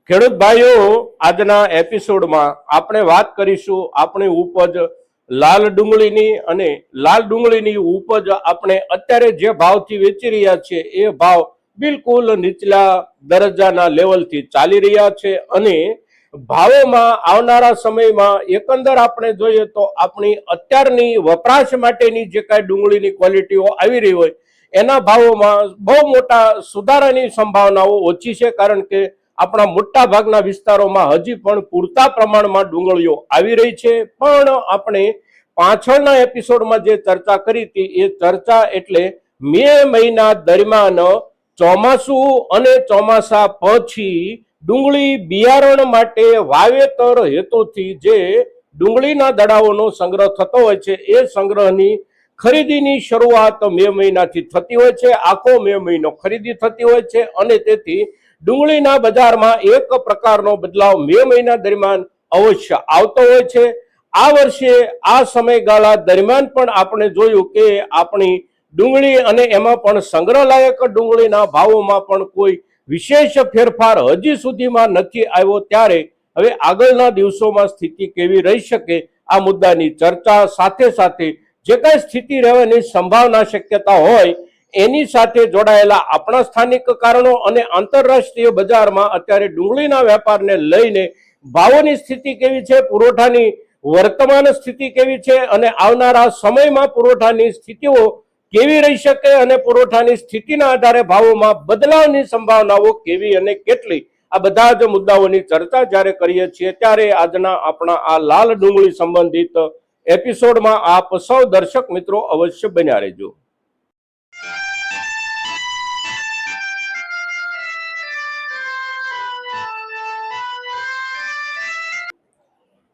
ખેડૂત ભાઈઓ, આજના એપિસોડમાં આપણે વાત કરીશું આપણી ઉપજ લાલ ડુંગળીની અને લાલ ડુંગળીની ઉપજ આપણે અત્યારે જે ભાવથી વેચી રહ્યા છે એ ભાવ બિલકુલ નીચલા દરજ્જાના લેવલથી ચાલી રહ્યા છે અને ભાવોમાં આવનારા સમયમાં એકંદર આપણે જોઈએ તો આપણી અત્યારની વપરાશ માટેની જે કાંઈ ડુંગળીની ક્વોલિટીઓ આવી રહી હોય એના ભાવોમાં બહુ મોટા સુધારાની સંભાવનાઓ ઓછી છે, કારણ કે આપણા મોટા ભાગના વિસ્તારોમાં હજી પણ પૂરતા પ્રમાણમાં ડુંગળીઓ આવી રહી છે. પણ આપણે પાછળના એપિસોડમાં જે ચર્ચા કરી હતી એ ચર્ચા એટલે મે મહિના દરમિયાન ચોમાસું અને ચોમાસા પછી ડુંગળી બિયારણ માટે વાવેતર હેતુથી જે ડુંગળીના દડાઓનો સંગ્રહ થતો હોય છે એ સંગ્રહની ખરીદીની શરૂઆત મે મહિનાથી થતી હોય છે. આખો મે મહિનો ખરીદી થતી હોય છે અને તેથી ડુંગળીના બજારમાં એક પ્રકારનો બદલાવ મે મહિના દરમિયાન અવશ્ય આવતો હોય છે. આ વર્ષે આ સમયગાળા દરમિયાન પણ આપણે જોયું કે આપણી ડુંગળી અને એમાં પણ સંગ્રહલાયક ડુંગળીના ભાવોમાં પણ કોઈ વિશેષ ફેરફાર હજી સુધીમાં નથી આવ્યો. ત્યારે હવે આગળના દિવસોમાં સ્થિતિ કેવી રહી શકે આ મુદ્દાની ચર્ચા સાથે સાથે જે કઈ સ્થિતિ રહેવાની સંભાવના શક્યતા હોય એની સાથે જોડાયેલા આપણા સ્થાનિક કારણો અને આંતરરાષ્ટ્રીય બજારમાં અત્યારે ડુંગળીના વેપારને લઈને ભાવોની સ્થિતિ કેવી છે, પુરવઠાની વર્તમાન સ્થિતિ કેવી છે અને આવનારા સમયમાં પુરવઠાની સ્થિતિઓ કેવી રહી શકે અને પુરવઠાની સ્થિતિના આધારે ભાવોમાં બદલાવની સંભાવનાઓ કેવી અને કેટલી, આ બધા જ મુદ્દાઓની ચર્ચા જ્યારે કરીએ છીએ ત્યારે આજના આપણા આ લાલ ડુંગળી સંબંધિત એપિસોડમાં આપ સૌ દર્શક મિત્રો અવશ્ય બન્યા રહેજો.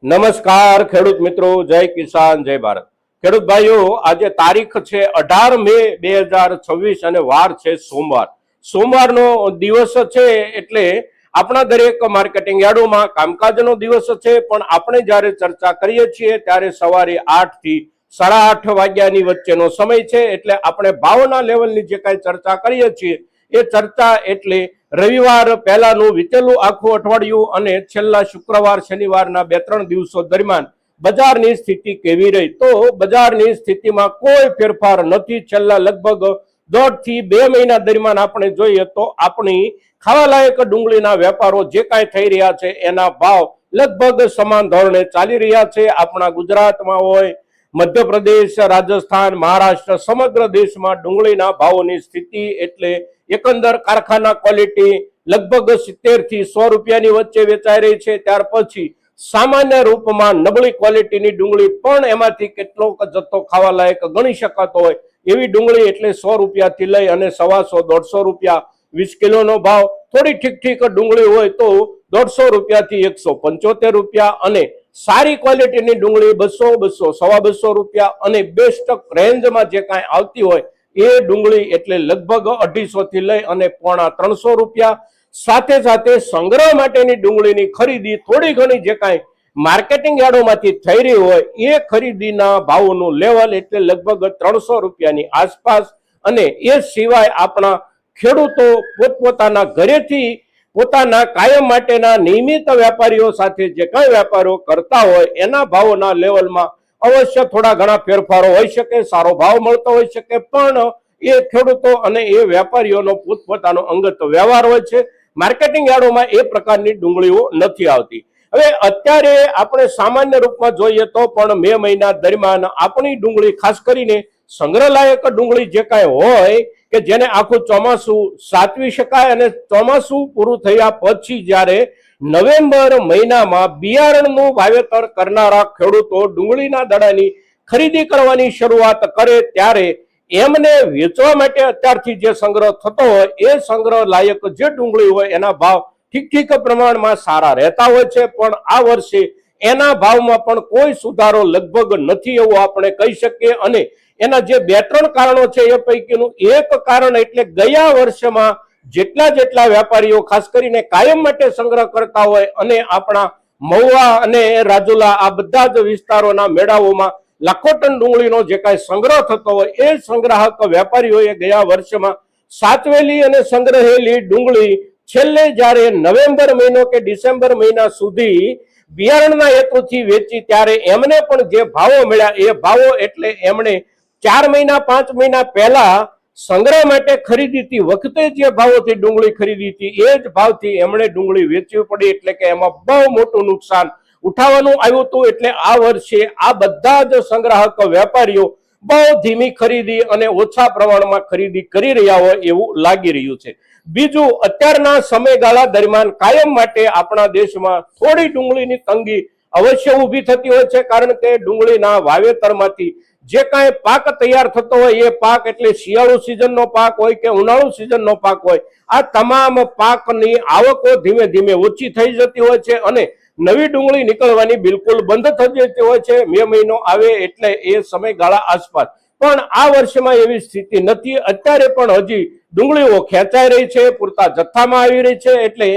નમસ્કાર ખેડૂત મિત્રો, જય કિસાન, જય ભારત. ખેડૂત ભાઈઓ, આજે તારીખ છે 18 મે 2026 અને વાર છે સોમવાર. સોમવારનો દિવસ છે એટલે આપણા દરેક માર્કેટિંગ યાર્ડોમાં કામકાજનો દિવસ છે, પણ આપણે જ્યારે ચર્ચા કરીએ છીએ ત્યારે સવારે 8 થી 8:30 વાગ્યાની વચ્ચેનો સમય છે. એટલે આપણે ભાવના લેવલની જે કાંઈ ચર્ચા કરીએ છીએ એ ચર્ચા એટલે રવિવાર પહેલાનું વીતેલું આખું અઠવાડિયું અને છેલ્લા શુક્રવાર શનિવારના 2-3 દિવસો દરમિયાન બજારની સ્થિતિ કેવી રહી. તો બજારની સ્થિતિમાં કોઈ ફેરફાર નથી. છેલ્લા લગભગ 1.5 થી 2 મહિના દરમિયાન આપણે જોઈએ તો આપણી ખાવાલાયક ડુંગળીના વેપારો જે કાંઈ થઈ રહ્યા છે એના ભાવ લગભગ સમાન ધોરણે ચાલી રહ્યા છે. આપણા ગુજરાતમાં હોય, મધ્યપ્રદેશ, રાજસ્થાન, મહારાષ્ટ્ર, સમગ્ર દેશમાં ડુંગળીના ભાવોની સ્થિતિ એટલે એકંદર કારખાના ક્વોલિટી લગભગ 70 થી 100 રૂપિયાની વચ્ચે વેચાઈ રહી છે. ત્યાર પછી સામાન્ય રૂપમાં નબળી ક્વોલિટીની ડુંગળી પણ એમાંથી કેટલોક જથ્થો ખાવા લાયક ગણી શકાતો હોય એવી ડુંગળી એટલે 100 રૂપિયાથી લઈ અને 125-150 રૂપિયા 20 કિલોનો ભાવ. થોડી ઠીક ડુંગળી હોય તો 150 રૂપિયાથી 175 રૂપિયા અને સારી ક્વોલિટીની ડુંગળી 200, 200, 250 રૂપિયા અને બેસ્ટ રેન્જમાં જે કાંઈ આવતી હોય એ ડુંગળી એટલે લગભગ 250 થી લઈ અને 300 રૂપિયા. સાથે સાથે સંગ્રહ માટેની ડુંગળીની ખરીદી થોડી ઘણી જે કાંઈ માર્કેટિંગ યાર્ડોમાંથી થઈ રહી હોય એ ખરીદીના ભાવોનું લેવલ એટલે લગભગ 300 રૂપિયાની આસપાસ. અને એ સિવાય આપણા ખેડૂતો પોતપોતાના ઘરેથી પોતાના કાયમ માટેના નિયમિત વેપારીઓ સાથે જે કાંઈ વેપારો કરતા હોય એના ભાવોના લેવલમાં અવશ્ય થોડા ઘણા ફેરફારો હોઈ શકે, સારો ભાવ મળતો હોઈ શકે, પણ એ ખેડૂતો અને એ વેપારીઓનો પોતપોતાનો અંગત વ્યવહાર હોય છે. માર્કેટિંગ યાર્ડોમાં એ પ્રકારની ડુંગળીઓ નથી આવતી. હવે અત્યારે આપણે સામાન્ય રૂપમાં જોઈએ તો પણ મે મહિના દરમિયાન આપણી ડુંગળી ખાસ કરીને સંગ્રહલાયક ડુંગળી જે કાંઈ હોય કે જેને આખું ચોમાસું સાચવી શકાય અને ચોમાસું પૂરું થયા પછી જ્યારે નવેમ્બર મહિનામાં બિયારણનું વાવેતર કરનારા ખેડૂતો ડુંગળીના દડાની ખરીદી કરવાની શરૂઆત કરે ત્યારે એમને વેચવા માટે અત્યારથી જે સંગ્રહ થતો હોય એ સંગ્રહ લાયક જે ડુંગળી હોય એના ભાવ ઠીક પ્રમાણમાં સારા રહેતા હોય છે. પણ આ વર્ષે એના ભાવમાં પણ કોઈ સુધારો લગભગ નથી એવું આપણે કહી શકીએ. અને એના જે 2-3 કારણો છે એ પૈકીનું એક કારણ એટલે ગયા વર્ષમાં જેટલા વેપારીઓ ખાસ કરીને કાયમ માટે સંગ્રહ કરતા હોય અને આપણા મહુવા અને રાજુલા આ બધા જ વિસ્તારોના મેળાઓમાં લાખો ટન ડુંગળીનો જે કાંઈ સંગ્રહ થતો હોય એ સંગ્રાહક વેપારીઓએ ગયા વર્ષમાં સાચવેલી અને સંગ્રહેલી ડુંગળી છેલ્લે જ્યારે નવેમ્બર મહિનો કે ડિસેમ્બર મહિના સુધી બિયારણના હેતુથી વેચી ત્યારે એમને પણ જે ભાવો મળ્યા એ ભાવો એટલે એમણે 4 મહિના 5 મહિના પહેલા સંગ્રહ માટે ખરીદી હતી વખતે જે ભાવોથી ડુંગળી ખરીદી હતી એ જ ભાવથી એમણે ડુંગળી વેચવી પડી, એટલે કે એમાં બહુ મોટું નુકસાન ઉઠાવવાનું આવ્યું હતું. એટલે આ વર્ષે આ બધા જ સંગ્રાહક વેપારીઓ બહુ ધીમી ખરીદી અને ઓછા પ્રમાણમાં ખરીદી કરી રહ્યા હોય એવું લાગી રહ્યું છે. બીજું, અત્યારના સમયગાળા દરમિયાન કાયમ માટે આપણા દેશમાં થોડી ડુંગળીની તંગી અવશ્ય ઊભી થતી હોય છે, કારણ કે ડુંગળીના વાવેતરમાંથી જે કાંઈ પાક તૈયાર થતો હોય એ પાક એટલે શિયાળુ સિઝનનો પાક હોય કે ઉનાળુ સિઝનનો પાક હોય, આ તમામ પાકની આવકો ધીમે ધીમે ઓછી થઈ જતી હોય છે અને નવી ડુંગળી નીકળવાની બિલકુલ બંધ થઈ જતી હોય છે મે મહિનો આવે એટલે એ સમયગાળા આસપાસ. પણ આ વર્ષમાં એવી સ્થિતિ નથી. અત્યારે પણ હજી ડુંગળીઓ ખેંચાઈ રહી છે, પૂરતા જથ્થામાં આવી રહી છે, એટલે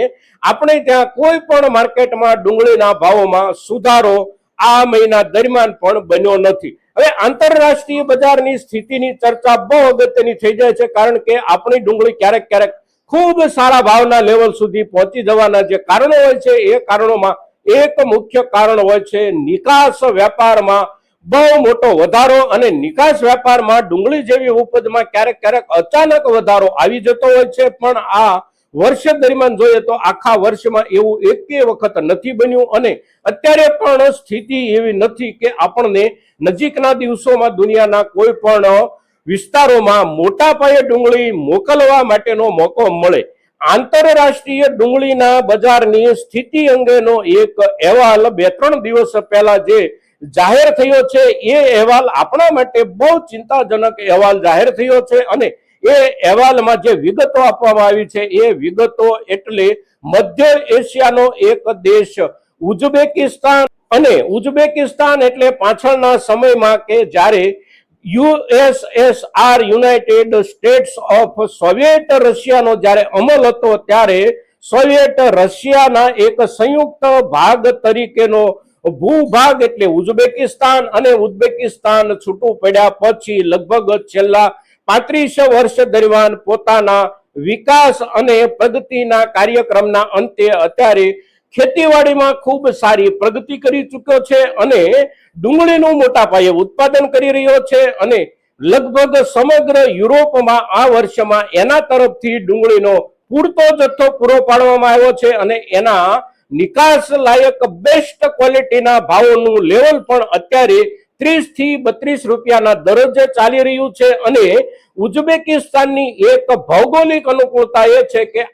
આપણે ત્યાં કોઈ પણ માર્કેટમાં ડુંગળીના ભાવોમાં સુધારો આ મહિના દરમિયાન પણ બન્યો નથી. હવે આંતરરાષ્ટ્રીય બજારની સ્થિતિની ચર્ચા બહુ અગત્યની થઈ જાય છે, કારણ કે આપણી ડુંગળી ક્યારેક ક્યારેક ખૂબ સારા ભાવના લેવલ સુધી પહોંચી જવાના જે કારણો હોય છે એ કારણોમાં એક મુખ્ય કારણ હોય છે નિકાસ વેપારમાં બહુ મોટો વધારો. અને નિકાસ વેપારમાં ડુંગળી જેવી ઉપજમાં ક્યારેક ક્યારેક અચાનક વધારો આવી જતો હોય છે, પણ આ વર્ષ દરમિયાન જોઈએ તો આખા વર્ષમાં એવું એકે વખત નથી બન્યું અને અત્યારે પણ સ્થિતિ એવી નથી કે આપણને નજીકના દિવસોમાં દુનિયાના કોઈ પણ વિસ્તારોમાં મોટા પાયે ડુંગળી મોકલવા માટેનો મોકો મળે. આંતરરાષ્ટ્રીય ડુંગળીના બજારની સ્થિતિ અંગેનો એક અહેવાલ 2-3 દિવસ પહેલા જે જાહેર થયો છે એ અહેવાલ આપણા માટે બહુ ચિંતાજનક અહેવાલ જાહેર થયો છે અને એ અહેવાલમાં જે વિગતો આપવામાં આવી છે એ વિગતો એટલે મધ્ય એશિયાનો એક દેશ ઉઝબેકિસ્તાન, અને ઉઝબેકિસ્તાન એટલે પાછળના સમયમાં કે જ્યારે USSR united states of soviet રશિયાનો જ્યારે અમલ હતો ત્યારે સોવિયેટ રશિયાના એક સંયુક્ત ભાગ તરીકેનો ભૂભાગ એટલે ઉઝબેકિસ્તાન, અને ઉઝબેકિસ્તાન છૂટું પડ્યા પછી લગભગ છેલ્લા 35 વર્ષ દરમિયાન પોતાના વિકાસ અને પ્રગતિના કાર્યક્રમના અંતે અત્યારે ખેતીવાડીમાં ખૂબ સારી પ્રગતિ કરી ચૂક્યો છે અને ડુંગળીનું મોટા પાયે ઉત્પાદન કરી રહ્યો છે અને લગભગ સમગ્ર યુરોપમાં આ વર્ષમાં એના તરફથી ડુંગળીનો પૂરતો જથ્થો પૂરો પાડવામાં આવ્યો છે અને એના નિકાસ લાયક બેસ્ટ ક્વોલિટીના ભાવોનું લેવલ પણ અત્યારે 30 થી 32 રૂપિયાના દરજ્જે ચાલી રહ્યું છે. અને ઉઝબેકિસ્તાનની એક ભૌગોલિક અનુકૂળતા એ છે કે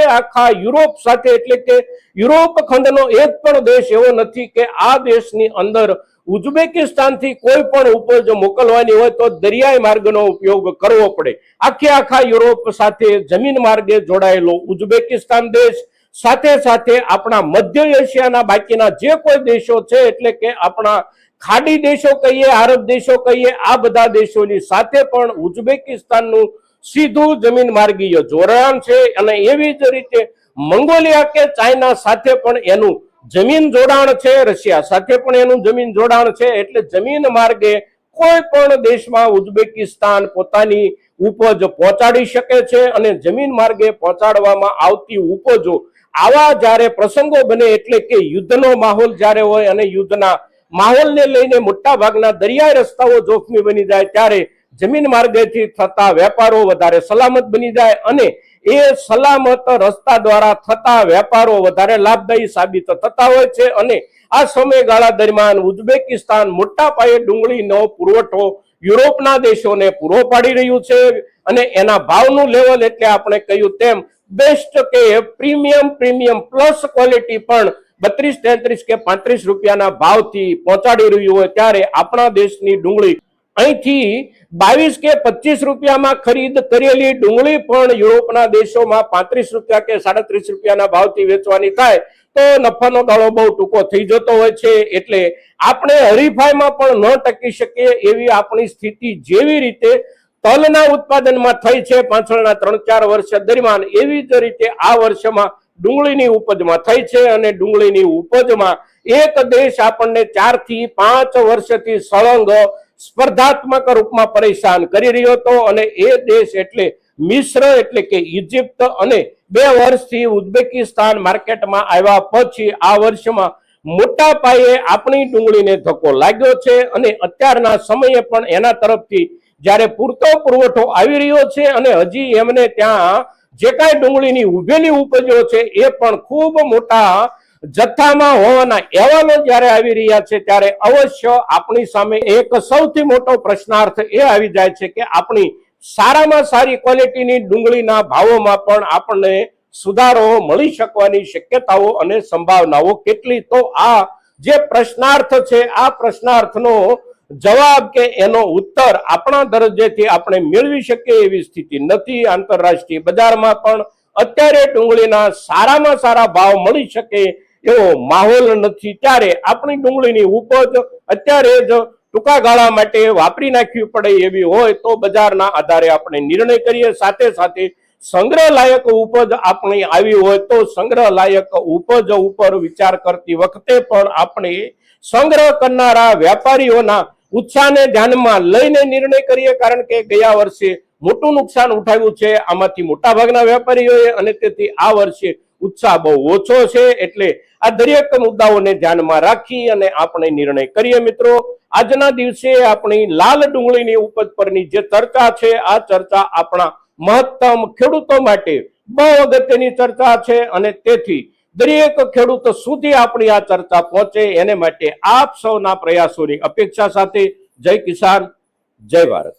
આખા યુરોપ સાથે એટલે કે યુરોપ ખંડનો એક પણ દેશ એવો નથી કે આ દેશની અંદર ઉઝબેકિસ્તાનથી કોઈ પણ ઉપજ મોકલવાની હોય તો દરિયાઈ માર્ગનો ઉપયોગ કરવો પડે. આખા યુરોપ સાથે જમીન માર્ગે જોડાયેલો ઉઝબેકિસ્તાન દેશ સાથે સાથે આપણા મધ્ય એશિયાના બાકીના જે કોઈ દેશો છે એટલે કે આપણા ખાડી દેશો કહીએ, આરબ દેશો કહીએ, આ બધા દેશોની સાથે પણ ઉઝબેકિસ્તાનનું સીધું જમીન માર્ગીય જોડાણ છે અને એવી જ રીતે મંગોલિયા કે ચાઇના સાથે પણ એનું જમીન જોડાણ છે, રશિયા સાથે પણ એનું જમીન જોડાણ છે. એટલે જમીન માર્ગે કોઈ પણ દેશમાં ઉઝબેકિસ્તાન પોતાની ઉપજ પહોંચાડી શકે છે અને જમીન માર્ગે પહોંચાડવામાં આવતી ઉપજો આવા જ્યારે પ્રસંગો બને એટલે કે યુદ્ધનો માહોલ જ્યારે હોય અને યુદ્ધના માહોલને લઈને મોટા ભાગના દરિયાઈ રસ્તાઓ જોખમી બની જાય ત્યારે જમીન માર્ગેથી થતા વેપારો વધારે સલામત બની જાય અને એ સલામત રસ્તા દ્વારા થતા વેપારો વધારે લાભદાયી સાબિત થતા હોય છે. અને આ સમયગાળા દરમિયાન ઉઝબેકિસ્તાન મોટા પાયે ડુંગળીનો પુરવઠો યુરોપના દેશોને પૂરો પાડી રહ્યું છે અને એના ભાવનું લેવલ એટલે આપણે કહ્યું તેમ બેસ્ટ કે પ્રીમિયમ પ્લસ ક્વોલિટી પણ 32, 33 કે 35 રૂપિયાના ભાવથી પહોંચાડી રહ્યું હોય ત્યારે આપણા દેશની ડુંગળી અહીંથી 22 કે 25 રૂપિયામાં ખરીદ કરેલી ડુંગળી પણ યુરોપના દેશોમાં 35 રૂપિયા કે 37 રૂપિયાના ભાવથી વેચવાની થાય તો નફાનો ગાળો બહુ ટૂંકો થઈ જતો હોય છે. એટલે આપણે હરીફાઈમાં પણ ન ટકી શકીએ એવી આપણી સ્થિતિ જેવી રીતે તલના ઉત્પાદનમાં થઈ છે પાછળના 3-4 વર્ષ દરમિયાન એવી જ રીતે આ વર્ષમાં ડુંગળીની ઉપજમાં થઈ છે અને ડુંગળીની ઉપજમાં એક દેશ આપણને 4 થી 5 વર્ષથી સળંગ સ્પર્ધાત્મક રૂપમાં પરેશાન કરી રહ્યો હતો અને એ દેશ એટલે મિશ્ર એટલે કે ઇજિપ્ત અને 2 વર્ષથી ઉઝબેકિસ્તાન માર્કેટમાં આવ્યા પછી આ વર્ષમાં મોટા પાયે આપણી ડુંગળીને ધક્કો લાગ્યો છે અને અત્યારના સમયે પણ એના તરફથી જ્યારે પૂરતો પુરવઠો આવી રહ્યો છે અને હજી એમને ત્યાં જે કાંઈ ડુંગળીની ઉભેલી ઉપજો છે એ પણ ખૂબ મોટા જથ્થામાં હોવાના અહેવાલો જ્યારે આવી રહ્યા છે ત્યારે અવશ્ય આપણી સામે એક સૌથી મોટો પ્રશ્નાર્થ એ આવી જાય છે કે આપણી સારામાં સારી ક્વોલિટીની ડુંગળીના ભાવોમાં પણ આપણને સુધારો મળી શકવાની શક્યતાઓ અને સંભાવનાઓ કેટલી? તો આ જે પ્રશ્નાર્થ છે આ પ્રશ્નાર્થનો જવાબ કે એનો ઉત્તર આપણા દરજ્જેથી આપણે મેળવી શકીએ એવી સ્થિતિ નથી. આંતરરાષ્ટ્રીય બજારમાં પણ અત્યારે ડુંગળીના સારામાં સારા ભાવ મળી શકે એવો માહોલ નથી. ત્યારે આપણી ડુંગળીની ઉપજ અત્યારે જ ટૂંકા ગાળા માટે વાપરી નાખવી પડે એવી હોય તો બજારના આધારે આપણે નિર્ણય કરીએ. સાથે સાથે સંગ્રહ લાયક ઉપજ આપણી આવી હોય તો સંગ્રહ લાયક ઉપજ ઉપર વિચાર કરતી વખતે પણ આપણે સંગ્રહ કરનારા વેપારીઓના ઉત્સાહને ધ્યાનમાં લઈને નિર્ણય કરીએ. કારણ કે ગયા વર્ષે મોટું નુકસાન ઉઠાવ્યું છે આમાંથી મોટા ભાગના વેપારીઓએ અને તેથી આ વર્ષે ઉત્સાહ બહુ ઓછો છે. એટલે આ દરેક મુદ્દાઓને ધ્યાનમાં રાખી અને આપણે નિર્ણય કરીએ. મિત્રો, આજના દિવસે આપણી લાલ ડુંગળીની ઉપજ પરની જે ચર્ચા છે આ ચર્ચા આપણા મહત્તમ ખેડૂતો માટે બહુ અગત્યની ચર્ચા છે અને તેથી દરેક ખેડૂતો સુધી આપણી આ ચર્ચા પહોંચે એને માટે આપ સૌના પ્રયાસોની અપેક્ષા સાથે જય કિસાન, જય ભારત.